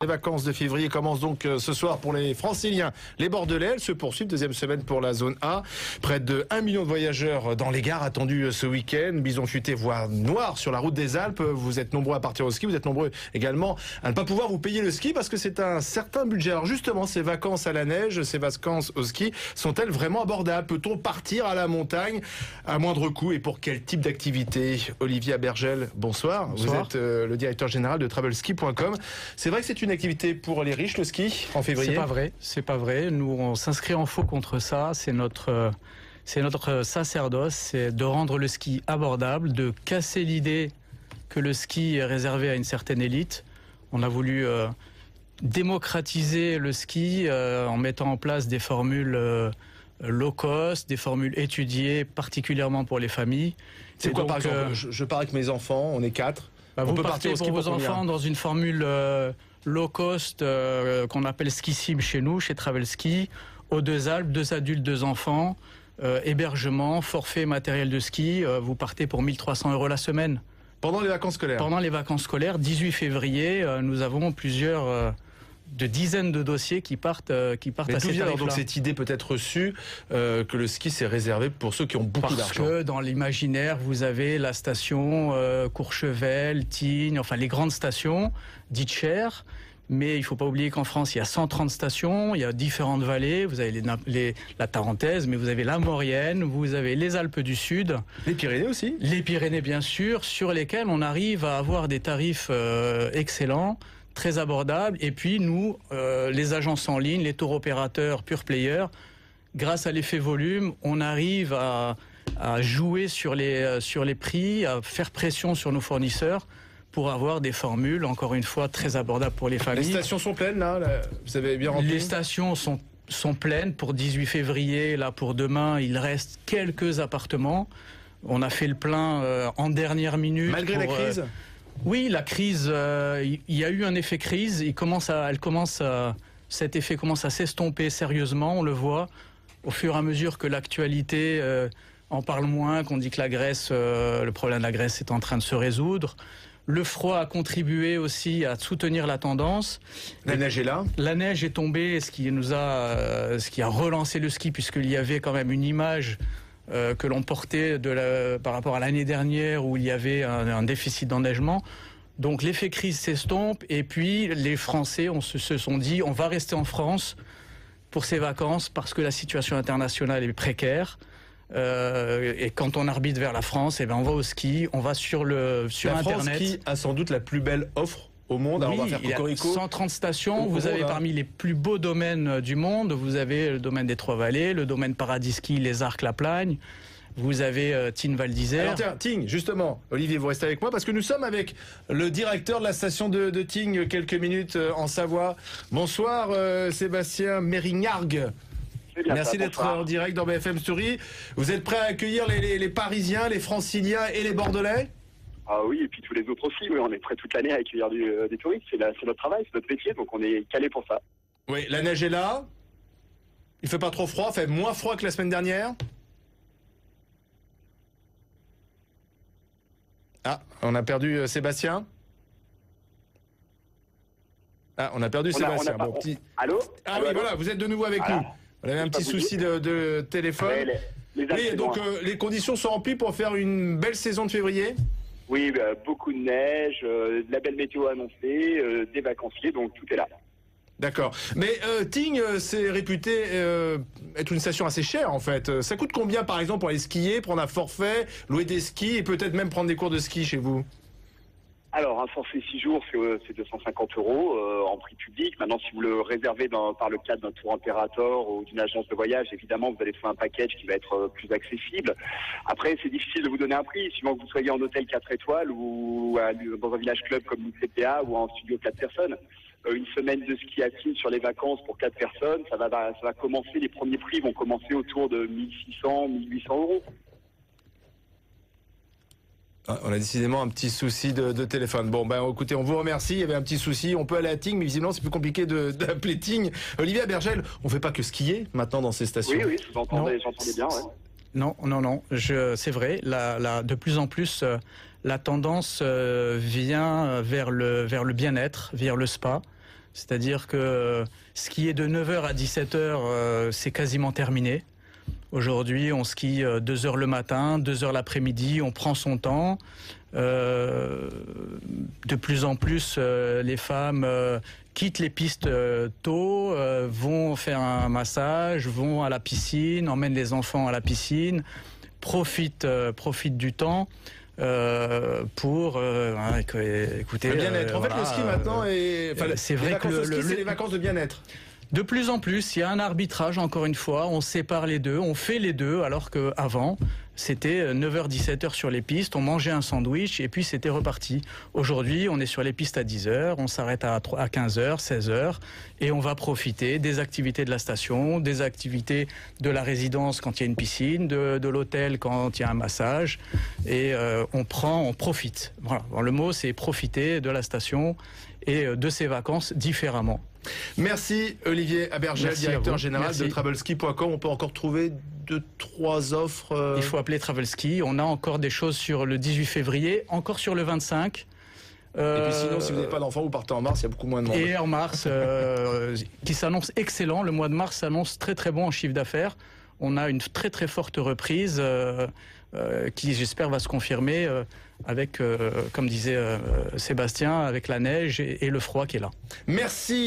Les vacances de février commencent donc ce soir pour les Franciliens. Les Bordelais, elles se poursuivent, deuxième semaine pour la zone A. Près de 1 million de voyageurs dans les gares attendus ce week-end. Bison futé, voire noir sur la route des Alpes. Vous êtes nombreux à partir au ski, vous êtes nombreux également à ne pas pouvoir vous payer le ski parce que c'est un certain budget. Alors justement, ces vacances à la neige, ces vacances au ski, sont-elles vraiment abordables? Peut-on partir à la montagne à moindre coût et pour quel type d'activité? Olivier Abergel, bonsoir. Bonsoir. Vous êtes le directeur général de travelski.com. C'est vrai que c'est une activité pour les riches, le ski, en février? C'est pas vrai. Nous, on s'inscrit en faux contre ça. C'est notre sacerdoce, c'est de rendre le ski abordable, de casser l'idée que le ski est réservé à une certaine élite. On a voulu démocratiser le ski en mettant en place des formules low cost, des formules étudiées particulièrement pour les familles. C'est quoi, par exemple? Je pars avec mes enfants, on est 4. Vous partez pour vos enfants dans une formule low cost qu'on appelle ski sim chez nous, chez Travelski, aux deux Alpes, 2 adultes, 2 enfants, hébergement, forfait, matériel de ski, vous partez pour 1 300 € la semaine. Pendant les vacances scolaires? Pendant les vacances scolaires, 18 février, nous avons plusieurs de dizaines de dossiers qui partent à ces tarifs-là. Donc cette idée peut être reçue que le ski c'est réservé pour ceux qui ont beaucoup d'argent. Parce que dans l'imaginaire, vous avez la station Courchevel, Tignes, enfin les grandes stations dites chères. Mais il ne faut pas oublier qu'en France, il y a 130 stations, il y a différentes vallées. Vous avez la Tarentaise, mais vous avez la Maurienne, vous avez les Alpes du Sud. Les Pyrénées aussi? Les Pyrénées, bien sûr, sur lesquelles on arrive à avoir des tarifs excellents, très abordables. Et puis nous, les agences en ligne, les tour opérateurs, pure players, grâce à l'effet volume, on arrive à jouer sur les prix, à faire pression sur nos fournisseurs pour avoir des formules, encore une fois, très abordables pour les familles. Les stations sont pleines, là? Vous avez bien rempli? Les stations sont pleines pour 18 février. Là, pour demain, il reste quelques appartements. On a fait le plein en dernière minute. Malgré la crise? Oui, la crise, il y a eu un effet crise. Cet effet commence à s'estomper sérieusement, on le voit. Au fur et à mesure que l'actualité en parle moins, qu'on dit que la Grèce, le problème de la Grèce est en train de se résoudre. Le froid a contribué aussi à soutenir la tendance. La neige est là? La neige est tombée, ce qui a relancé le ski, puisqu'il y avait quand même une image que l'on portait par rapport à l'année dernière où il y avait un déficit d'enneigement. Donc l'effet crise s'estompe et puis les Français se sont dit on va rester en France pour ces vacances parce que la situation internationale est précaire. Et quand on arbitre vers la France, on va au ski, on va sur Internet. La France qui a sans doute la plus belle offre au monde. Alors oui, on va faire cocorico. Il y a 130 stations, vous avez parmi les plus beaux domaines du monde, vous avez le domaine des Trois-Vallées, le domaine Paradis Ski, les Arcs, La Plagne, vous avez Tignes Val d'Isère. Alors tiens, Tignes, justement, Olivier, vous restez avec moi parce que nous sommes avec le directeur de la station de Tignes, quelques minutes en Savoie. Bonsoir Sébastien Mérignargues. Merci d'être en direct dans BFM Story. Vous êtes prêt à accueillir les Parisiens, les Franciliens et les Bordelais? Ah oui, et puis tous les autres aussi. Oui, on est prêt toute l'année à accueillir des touristes. C'est notre travail, c'est notre métier, donc on est calé pour ça. Oui, la neige est là. Il fait pas trop froid, fait moins froid que la semaine dernière. Ah, on a perdu Sébastien. Ah, on a perdu Sébastien. Allô? Ah oui, voilà, vous êtes de nouveau avec nous. On avait un petit souci de téléphone. Oui, donc les conditions sont remplies pour faire une belle saison de février? Oui, beaucoup de neige, de la belle météo annoncée, des vacanciers, donc tout est là. D'accord. Mais Tignes, c'est réputé être une station assez chère en fait. Ça coûte combien par exemple pour aller skier, prendre un forfait, louer des skis et peut-être même prendre des cours de ski chez vous? Alors, un forfait 6 jours, c'est 250 € en prix public. Maintenant, si vous le réservez par le cadre d'un tour opérateur ou d'une agence de voyage, évidemment, vous allez trouver un package qui va être plus accessible. Après, c'est difficile de vous donner un prix, suivant que vous soyez en hôtel 4 étoiles ou dans un village club comme l'UCPA ou en studio 4 personnes. Une semaine de ski à Tignes sur les vacances pour 4 personnes, ça va commencer, les premiers prix vont commencer autour de 1600, 1800 €. Ah, on a décidément un petit souci de téléphone. Bon, ben écoutez, on vous remercie. Il y avait un petit souci. On peut aller à Tignes, mais visiblement, c'est plus compliqué d'appeler Tignes. Olivier Abergel, on ne fait pas que skier maintenant dans ces stations. Oui, j'entendais bien. Ouais. Non. C'est vrai. De plus en plus, la tendance vient vers le bien-être, vers le spa. C'est-à-dire que ce qui est de 9h à 17h, c'est quasiment terminé. Aujourd'hui, on skie 2 heures le matin, 2 heures l'après-midi, on prend son temps. De plus en plus, les femmes quittent les pistes tôt, vont faire un massage, vont à la piscine, emmènent les enfants à la piscine, profitent du temps. Pour écoutez, le bien-être. En fait, voilà, le ski maintenant c'est vrai que c'est les vacances de bien-être. De plus en plus, il y a un arbitrage, encore une fois, on sépare les deux, on fait les deux, alors qu'avant, c'était 9h-17h sur les pistes, on mangeait un sandwich et puis c'était reparti. Aujourd'hui, on est sur les pistes à 10h, on s'arrête à 15h, 16h et on va profiter des activités de la station, des activités de la résidence quand il y a une piscine, de l'hôtel quand il y a un massage et on profite. Voilà. Bon, le mot, c'est profiter de la station et de ses vacances différemment. Merci Olivier Abergel, directeur général Merci. de travelski.com. On peut encore trouver 2-3 offres. Il faut appeler Travelski. On a encore des choses sur le 18 février, encore sur le 25. Et puis sinon, si vous n'avez pas d'enfant, vous partez en mars, il y a beaucoup moins de monde. Et en mars, qui s'annonce excellent. Le mois de mars s'annonce très très bon en chiffre d'affaires. On a une très très forte reprise qui, j'espère, va se confirmer avec, comme disait Sébastien, avec la neige et le froid qui est là. Merci.